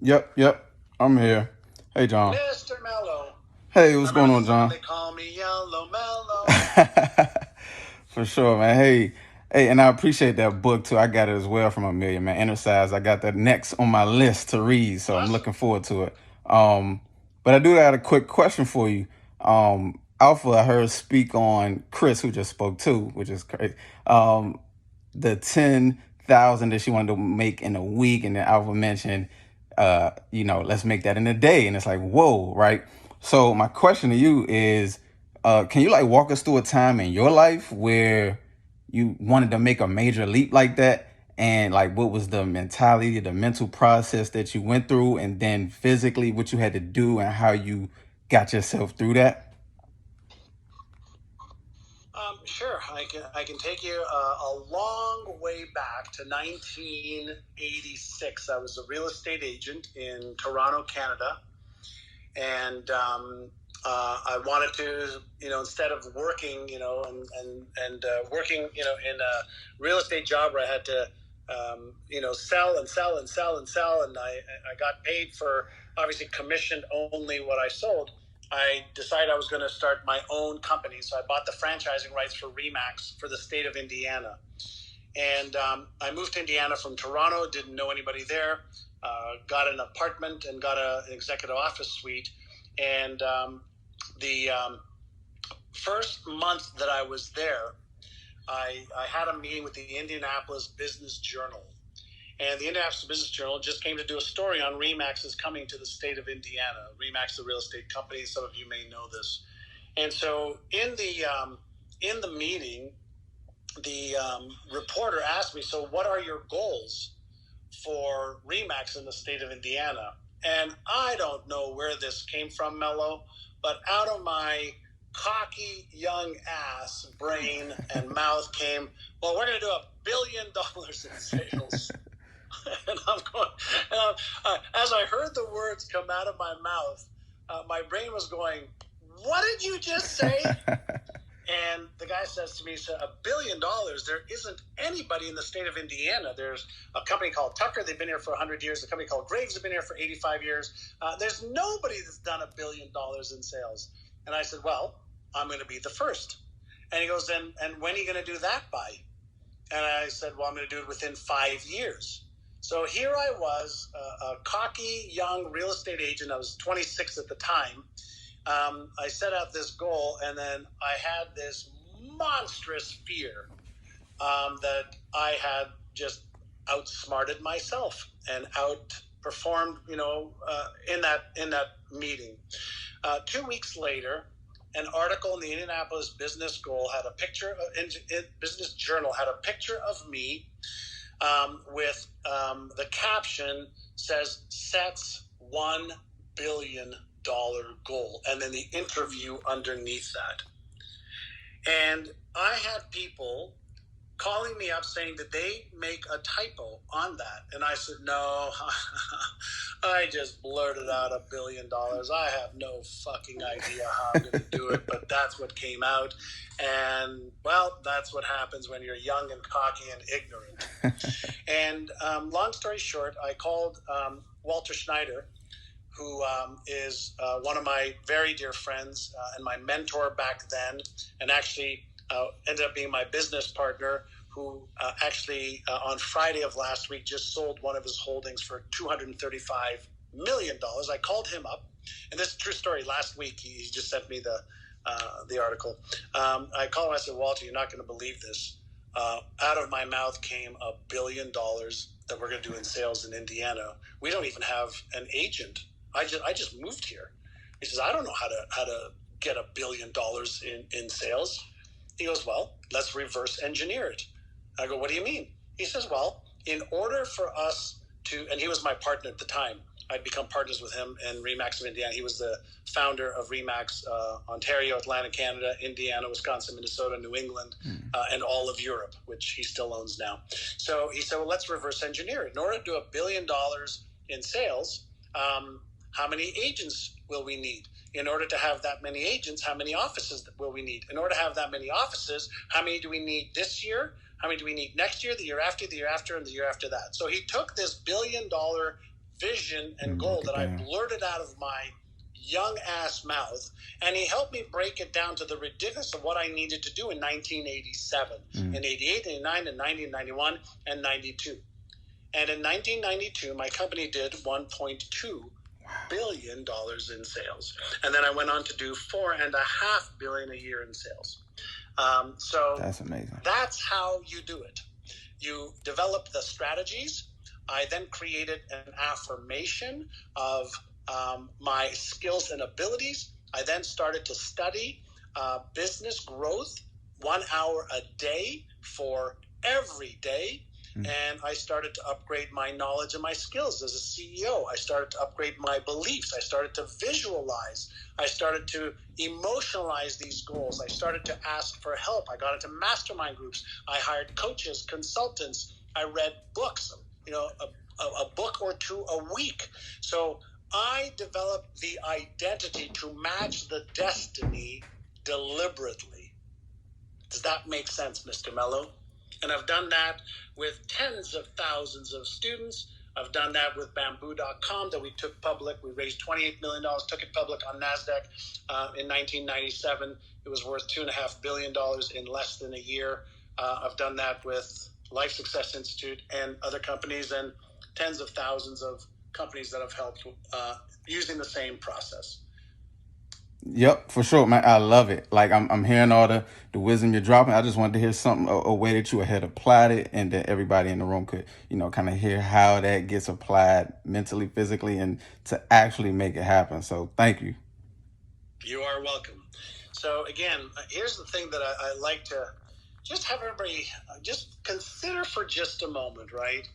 Yep. I'm here. Hey, John. Mr. Mello. Hey, I what's going remember the on, song, John? they call me Yellow Mello. For sure, man. Hey, and I appreciate that book too. I got it as well from Amelia, man. Inner Size. I got that next on my list to read, so I'm Awesome. looking forward to it. But I do got a quick question for you. Alpha, I heard speak on Chris, who just spoke too, which is crazy. Um, the 10,000 that she wanted to make in a week, and then Alpha mentioned, let's make that in a day, and it's like, whoa, right? So my question to you is, can you like walk us through a time in your life where you wanted to make a major leap like that? And like, what was the mentality, the mental process that you went through, and then physically what you had to do and how you got yourself through that? Sure. I can take you a long way back to 1986. I was a real estate agent in Toronto, Canada, and I wanted to, instead of working, and working, in a real estate job where I had to, sell and sell and sell and sell, and I got paid for obviously commissioned only what I sold. I decided I was going to start my own company, so I bought the franchising rights for Remax for the state of Indiana. And I moved to Indiana from Toronto, didn't know anybody there, got an apartment and got an executive office suite. And the first month that I was there, I had a meeting with the Indianapolis Business Journal. And the Indianapolis Business Journal just came to do a story on Remax is coming to the state of Indiana. Remax, the real estate company, some of you may know this. And so in the meeting, the reporter asked me, so what are your goals for Remax in the state of Indiana? And I don't know where this came from, Mello, but out of my cocky young ass brain and mouth came, well, we're going to do $1 billion in sales. And I'm going, as I heard the words come out of my mouth, my brain was going, what did you just say? And the guy says to me, so $1 billion, there isn't anybody in the state of Indiana. There's a company called Tucker. They've been here for 100 years. A company called Graves have been here for 85 years. There's nobody that's done $1 billion in sales. And I said, well, I'm going to be the first. And he goes, and when are you going to do that by? And I said, well, I'm going to do it within 5 years. So here I was, a cocky young real estate agent. I was 26 at the time. I set out this goal, and then I had this monstrous fear that I had just outsmarted myself and outperformed, in that meeting. 2 weeks later, an article in the Indianapolis Business Goal had a picture. Business Journal had a picture of me with the caption says sets $1 billion goal, and then the interview underneath that. And I had people calling me up saying, did they make a typo on that? And I said, no, I just blurted out $1 billion. I have no fucking idea how I'm going to do it, but that's what came out. And, well, that's what happens when you're young and cocky and ignorant. And long story short, I called Walter Schneider, who is one of my very dear friends and my mentor back then, and actually ended up being my business partner, who actually on Friday of last week just sold one of his holdings for $235 million. I called him up, and this is a true story. Last week, he just sent me the article. I called him. I said, Walter, you're not going to believe this. Out of my mouth came $1 billion that we're going to do in sales in Indiana. We don't even have an agent. I just moved here. He says, I don't know how to get $1 billion in sales. He goes, well, let's reverse engineer it. I go, what do you mean? He says, well, in order for us to, and he was my partner at the time. I'd become partners with him in Remax of Indiana. He was the founder of Remax, Ontario, Atlantic Canada, Indiana, Wisconsin, Minnesota, New England, and all of Europe, which he still owns now. So he said, well, let's reverse engineer it. In order to do $1 billion in sales, how many agents will we need? In order to have that many agents, how many offices will we need? In order to have that many offices, how many do we need this year? How many do we need next year, the year after, and the year after that? So he took this $1 billion vision and goal that I blurted out of my young ass mouth, and he helped me break it down to the ridiculous of what I needed to do in 1987, in 88, 89, and 90, and 91, and 92. And in 1992, my company did $1.2 billion in sales. And then I went on to do $4.5 billion a year in sales. So that's amazing. That's how you do it. You develop the strategies. I then created an affirmation of my skills and abilities. I then started to study business growth 1 hour a day for every day. And I started to upgrade my knowledge and my skills as a CEO. I started to upgrade my beliefs. I started to visualize. I started to emotionalize these goals. I started to ask for help. I got into mastermind groups. I hired coaches, consultants. I read books, a book or two a week. So I developed the identity to match the destiny deliberately. Does that make sense, Mr. Mello? And I've done that with tens of thousands of students. I've done that with bamboo.com that we took public. We raised $28 million, took it public on NASDAQ in 1997. It was worth $2.5 billion in less than a year. I've done that with Life Success Institute and other companies, and tens of thousands of companies that have helped using the same process. Yep, for sure, man. I love it. Like I'm hearing all the wisdom you're dropping. I just wanted to hear something, a way that you had applied it, and that everybody in the room could, kind of hear how that gets applied mentally, physically, and to actually make it happen. So thank you. You are welcome. So again, here's the thing that I like to just have everybody just consider for just a moment, right?